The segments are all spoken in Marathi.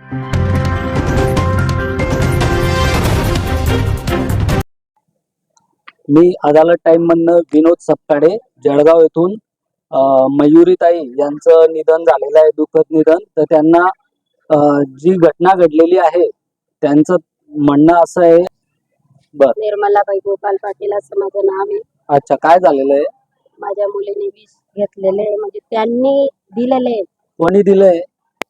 मी अदालत टाइम मधनं विनोद सपकाळे जळगाव येथून मयुरीताई यांचं निधन झालेलं आहे, दुःखद निधन. तर त्यांना जी घटना घडलेली आहे त्यांचं म्हणणं असं आहे. बर, निर्मलाबाई गोपाल पाटील असं माझं नाव आहे. अच्छा, काय झालेलं आहे? माझ्या मुलीने विष घेतलेले आहे, म्हणजे त्यांनी दिलेले. कोणी दिलंय?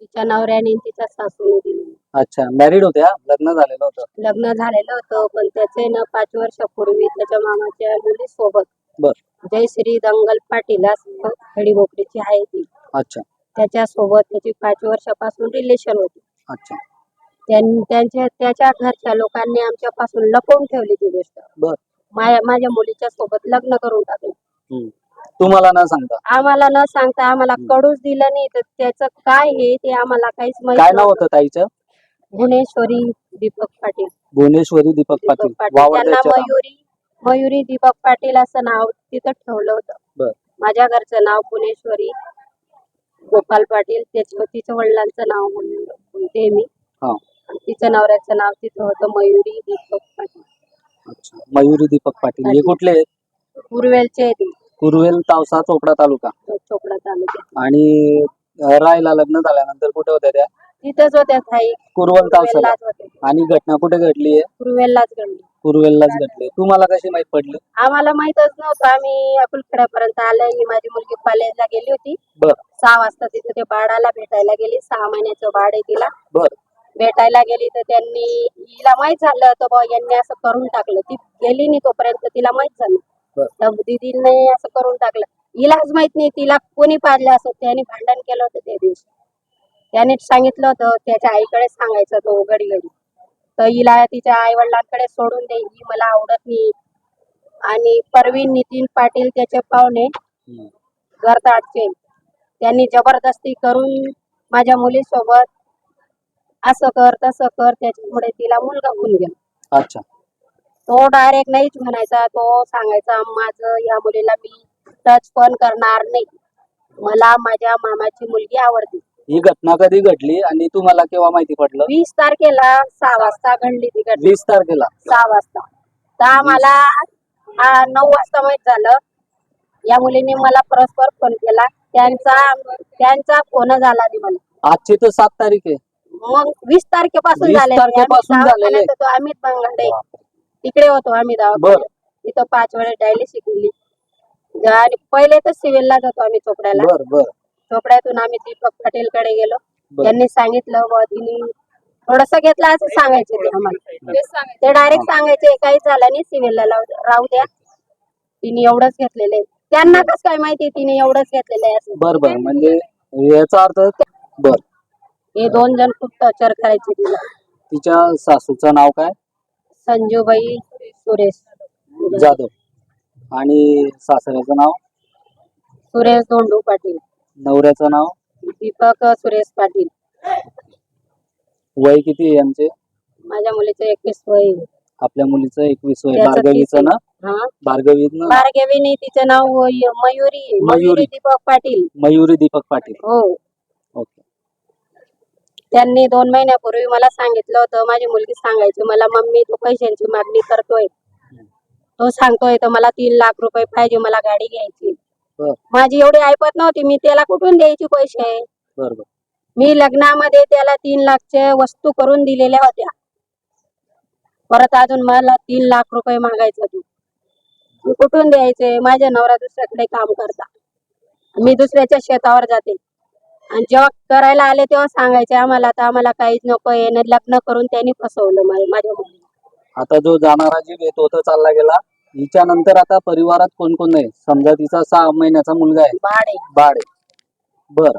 तिच्या नवऱ्याने तिच्या सासूने दिले. अच्छा, मॅरिड होत्या? लग्न झालेलं होतं? लग्न झालेलं होतं, पण त्याचे 5 वर्षापूर्वी त्याच्या मामाच्या मुलीसोबत बर, जयश्री दंगल पाटील खडीभोकरीची आहे ती. अच्छा त्याच्यासोबत त्याची 5 वर्षापासून रिलेशन होती. अच्छा, त्याच्या घरच्या लोकांनी आमच्यापासून लपवून ठेवली ती गोष्ट. बर, माझ्या मुलीच्या सोबत लग्न करून टाकलं. तुम्हाला न सांगता? आम्हाला न सांगता, आम्हाला कळूच दिलं नाही. तर त्याचं काय हे ते आम्हाला काहीच माहिती. काय नाव होतं ताईचं? भुवनेश्वरी दीपक पाटील. भुवनेश्वरी दीपक पाटील. त्यांना मयुरी दीपक पाटील असं नाव तिथं ठेवलं होतं. बर, माझ्या घरचं नाव भुवनेश्वरी गोपाल पाटील, तिच्या वडिलांचं नाव बोलते मी. तिच्या नवऱ्याचं नाव तिथं होतं मयुरी दीपक पाटील. अच्छा, मयुरी दीपक पाटील. हे कुठले आहेत? कुरवेलचे ते. कुरवेल, तावसा, चोपडा तालुका. चोपडा तालुका. आणि राहायला लग्न झाल्यानंतर कुठे होत्या त्या? तिथंच होत्या थाई, कुरवेल, तावसा. होते. आणि घटना कुठे घडली आहे? कुरवेललाच घडली. कुरवेललाच घडली. तुम्हाला कशी माहित पडली? आम्हाला माहितच नव्हतं. आम्ही अकुलखेड्यापर्यंत आलोय. माझी मुलगी कॉलेजला गेली होती. बर, 6 वाजता तिथे ते बाळाला भेटायला गेली. 6 महिन्याचं बाळ आहे तिला. बर, भेटायला गेली तर त्यांनी, हिला माहित झालं होतं बा यांनी असं करून टाकलं. ती गेली नाही तोपर्यंत तिला माहित झालं. तर दीदीने असं करून टाकलं. हिलाच माहित नाही तिला कोणी पाडलं असं. त्यांनी भांडण केलं होतं त्या दिवशी. त्याने सांगितलं होतं त्याच्या आईकडे सांगायचं तो घडी घडी. तर हिला तिच्या आई वडिलांकडे सोडून दे, ही मला आवडत नाही. आणि परवीन नितीन पाटील त्याचे पाहुणे गरताडचे, त्यांनी जबरदस्ती करून माझ्या मुलीसोबत असं कर तसं कर, त्याच्यामुळे तिला मुलगा होऊन गेला. अच्छा, तो डायरेक्ट नाहीच म्हणायचा. तो सांगायचा माझं या मुलीला मी टच पण करणार नाही, मला माझ्या मामाची मुलगी आवडते. ही घटना कधी घडली आणि तुम्हाला केव्हा माहिती पडलं? 20 तारखेला 6 वाजता घडली ती घटना. 20 तारखेला 6 वाजता. तर आम्हाला 9 वाजता माहित झालं. या मुलीने मला परस्पर फोन केला. त्यांचा फोन झाला नाही मला. आजची तर 7 तारीख आहे. मग 20 तारखेपासून 20 झाले. तारखेपासून झालेले. अमित बंगाडे तिकडे होतो आम्ही दवाखान्यात. तिथं 5 वेळेस डायलिसिस केली. आणि पहिले तर सिव्हिलला जातो आम्ही चोपड्याला. बर बर, चोपड्यातून आम्ही दीपक पाटील कडे गेलो. त्यांनी सांगितलं व तिने थोडस घेतलं असं सांगायचे ते आम्हाला. ते डायरेक्ट सांगायचे काही झालं नाही, सिव्हिलला राहू द्या, तिने एवढंच घेतलेलं. त्यांना कसं काय माहिती तिने एवढंच घेतलेलं आहे असं. बर बर, म्हणजे याचा अर्थ बर. हे 2 जण खूप टॉर्चर करायचे तिला. तिच्या सासूचं नाव काय? संजूबाई सुरेश जाधव. आणि सासऱ्याचं नाव? सुरेश धोंडू पाटील. नवऱ्याचं नाव? दीपक सुरेश पाटील. वय किती आहे यांचे? माझ्या मुलीचं 21 वय. आपल्या मुलीचं 21 वय. भार्गवीचं ना? भार्गवी नाही, तिचं नाव मयुरी दीपक पाटील. मयुरी दीपक पाटील. हो. ओके. त्यांनी 2 महिन्यापूर्वी मला सांगितलं होतं. माझी मुलगी सांगायची मला, मम्मी तू पैशांची मागणी करतोय, तो सांगतोय तर मला 3 लाख रुपये पाहिजे, मला गाडी घ्यायची. माझी एवढी ऐपत नव्हती, मी त्याला कुठून द्यायची पैसे. बरोबर. मी लग्नामध्ये त्याला 3 लाखच्या वस्तू करून दिलेल्या होत्या. परत अजून मला 3 लाख रुपये मागायचं. तू कुठून द्यायचे? माझ्या नवरा दुसऱ्याकडे काम करता, मी दुसऱ्याच्या शेतावर जाते. आणि जेव्हा करायला आले तेव्हा सांगायचे आम्हाला तर आम्हाला काहीच नको आहे. लग्न करून त्यांनी फसवलं माझ्या मुलीला. आता जो जाणारा जीव येतो तो चालला गेला. हिच्या नंतर आता परिवारात कोण कोण आहे? समजा तिचा 6 महिन्याचा मुलगा आहे. बाळ. बर,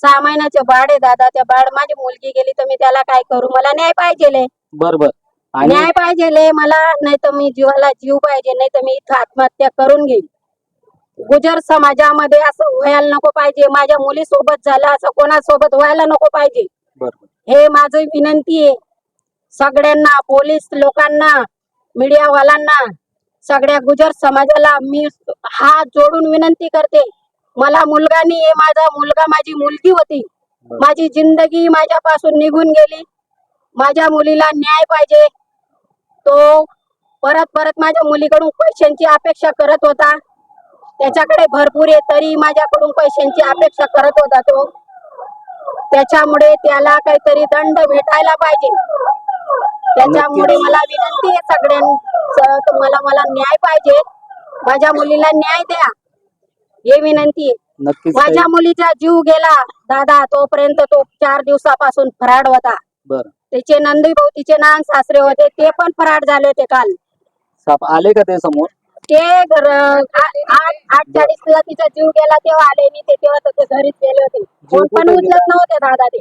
6 महिन्याचे बाळ आहे दादा. त्या बाळ माझी मुलगी गेली तर मी त्याला काय करू? मला न्याय पाहिजे. बरोबर. न्याय पाहिजे मला, नाही तर मी जीवाला जीव पाहिजे, नाही तर मी इथं आत्महत्या करून घेईल. गुजर समाजामध्ये असं व्हायला नको पाहिजे. माझ्या मुलीसोबत झालं असं कोणासोबत व्हायला नको पाहिजे. हे माझी विनंती आहे सगळ्यांना, पोलीस लोकांना, मीडियावाल्यांना, सगळ्या गुजर समाजाला मी हात जोडून विनंती करते. मला मुलगा नाही आहे. माझा मुलगा माझी मुलगी होती. बरं. माझी जिंदगी माझ्यापासून निघून गेली. माझ्या मुलीला न्याय पाहिजे. तो परत परत माझ्या मुलीकडून पैशांची अपेक्षा करत होता. त्याच्याकडे भरपूर आहे तरी माझ्याकडून पैशांची अपेक्षा करत होता तो. त्याच्यामुळे त्याला काहीतरी दंड भेटायला पाहिजे. त्याच्यामुळे मला विनंती आहे सगळ्यांचं, तुम्हाला न्याय पाहिजे. माझ्या मुलीला न्याय द्या हे विनंती आहे. नक्कीच माझ्या मुलीचा जीव गेला दादा, तोपर्यंत तो 4 दिवसापासून फरार होता. बरं. तिचे नंदी भाऊ, तिचे नान सासरे होते, ते पण फरार झाले होते काल. साप आले का ते समोर? ते 8:40 तिचा जीव गेला तेव्हा आले नाही ते, तेव्हा तर ते घरीच गेले होते. फोन पण कुठे उचलत नव्हते दादा ते.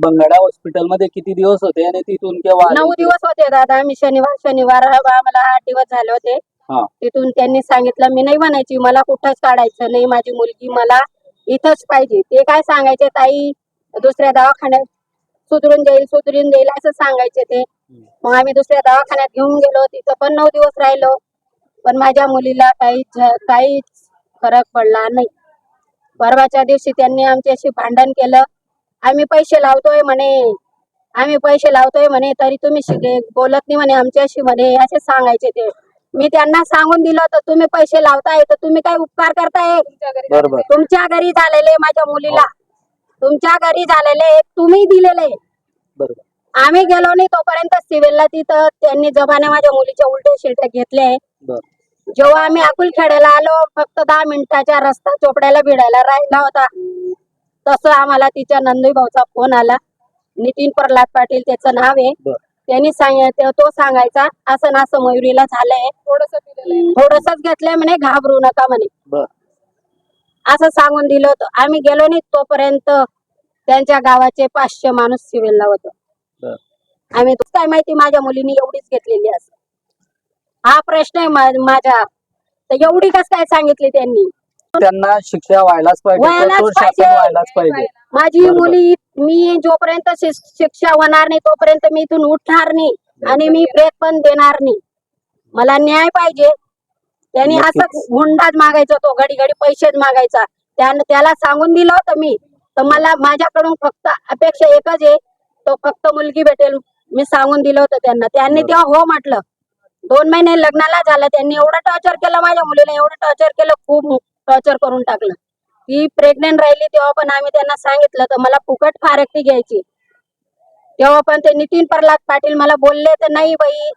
बंगाडा हॉस्पिटल मध्ये किती दिवस होते आणि तिथून केव्हा आले? 9 दिवस होते दादा. आम्ही शनिवार आम्हाला 8 दिवस झाले होते. हा. तिथून त्यांनी सांगितलं मी नाही म्हणायची, मला कुठंच काढायचं नाही, माझी मुलगी मला इथंच पाहिजे. ते काय सांगायचे, ताई दुसऱ्या दवाखान्यात सुधरून जाईल असं सांगायचे ते. मग आम्ही दुसऱ्या दवाखान्यात घेऊन गेलो, तिथं पण 9 दिवस राहिलो. पण माझ्या मुलीला काहीच फरक पडला नाही. परवाच्या दिवशी त्यांनी आमच्याशी भांडण केलं. आम्ही पैसे लावतोय म्हणे तरी तुम्ही बोलत नाही म्हणे आमच्याशी म्हणे, असे सांगायचे ते. मी त्यांना सांगून दिलं होतं, तुम्ही पैसे लावताय तर तुम्ही काय उपकार करताय? बरोबर. तुमच्या घरी झालेले माझ्या मुलीला, तुमच्या घरी झालेले तुम्ही दिलेले. बरोबर. आम्ही गेलो नाही तोपर्यंत सिव्हिलला तिथं त्यांनी जमाने माझ्या मुलीच्या उलटे शिलटे घेतले. बरं. जेव्हा आम्ही अकुलखेड्याला आलो, फक्त 10 मिनिटाच्या रस्ता चोपड्याला भिडायला राहिला होता, तसं आम्हाला तिच्या नंदू भाऊचा फोन आला. नितीन प्रल्हाद पाटील त्याचं नाव आहे. बरं. त्यांनी सांगितलं, तो सांगायचा असं ना असं मयुरीला झालंय, थोडंसंच घेतलंय म्हणे, घाबरू नका म्हणे. बरं. असं सांगून दिलं होतं. आम्ही गेलो नाही तोपर्यंत त्यांच्या गावाचे 500 माणूस सिव्हिलला होतं. बरं. आम्ही काय माहिती माझ्या मुलीने एवढीच घेतलेली असं. हा प्रश्न आहे माझा, तर एवढी कस काय सांगितली त्यांनी? त्यांना शिक्षा व्हायलाच पाहिजे, कठोर शासन व्हायलाच पाहिजे. माझी मुली, मी जोपर्यंत शिक्षा होणार नाही तोपर्यंत मी इथून उठणार नाही आणि मी ब्रेक पण देणार नाही. मला न्याय पाहिजे. त्यांनी असं हुंडाच मागायचा, तो घडी घडी पैसेच मागायचा. त्याला सांगून दिलं होतं मी, तर मला माझ्याकडून फक्त अपेक्षा एकच आहे, तो फक्त मुलगी भेटेल. मी सांगून दिलं होतं त्यांना. त्यांनी तेव्हा हो म्हटलं. 2 महिने लग्नाला झालं, त्यांनी एवढं टॉर्चर केलं माझ्या मुलीला, एवढं टॉर्चर केलं, खूप टॉर्चर करून टाकलं. ती प्रेग्नेंट राहिली तेव्हा पण आम्ही त्यांना सांगितलं तर मला फुकट फारकती घ्यायची. तेव्हा पण ते नितीन प्रल्हाद पाटील मला बोलले तर नाही बाई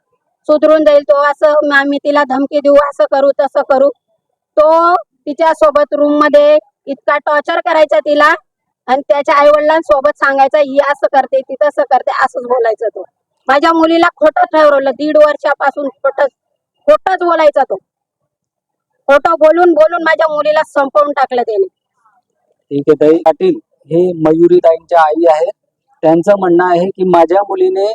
सुधरून जाईल तो, असं आम्ही तिला धमकी देऊ, असं करू तसं करू. तो तिच्या सोबत रूम मध्ये इतका टॉर्चर करायचा तिला, आणि त्याच्या आई वडिलांसोबत सांगायचा ही असं करते ती तसं करते, असंच बोलायचं. तो माझ्या मुलीला खोटं ठरवलं. 1.5 वर्षापासून खोटंच बोलायचा तो. खोटं बोलून बोलून माझ्या मुलीला संपवून टाकलं त्याने. ठीक आहे ताई. पाटील हे मयुरी ताईंच्या आई आहेत. त्यांचं म्हणणं आहे की माझ्या मुलीने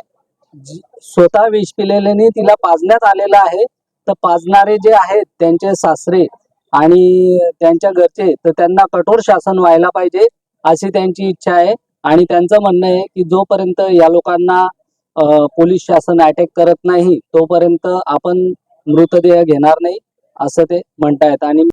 स्वतः विष पिलेल्याने तिला पाजण्यात आलेलं आहे, तर पाजणारे जे आहेत त्यांचे सासरे आणि त्यांच्या घरचे, तर त्यांना कठोर शासन व्हायला पाहिजे अशी त्यांची इच्छा आहे. आणि त्यांचं म्हणणं आहे की जोपर्यंत या लोकांना पोलीस शासन अटॅक करत नाही तोपर्यंत आपण मृतदेह घेणार नाही असं ते म्हणतायत. आणि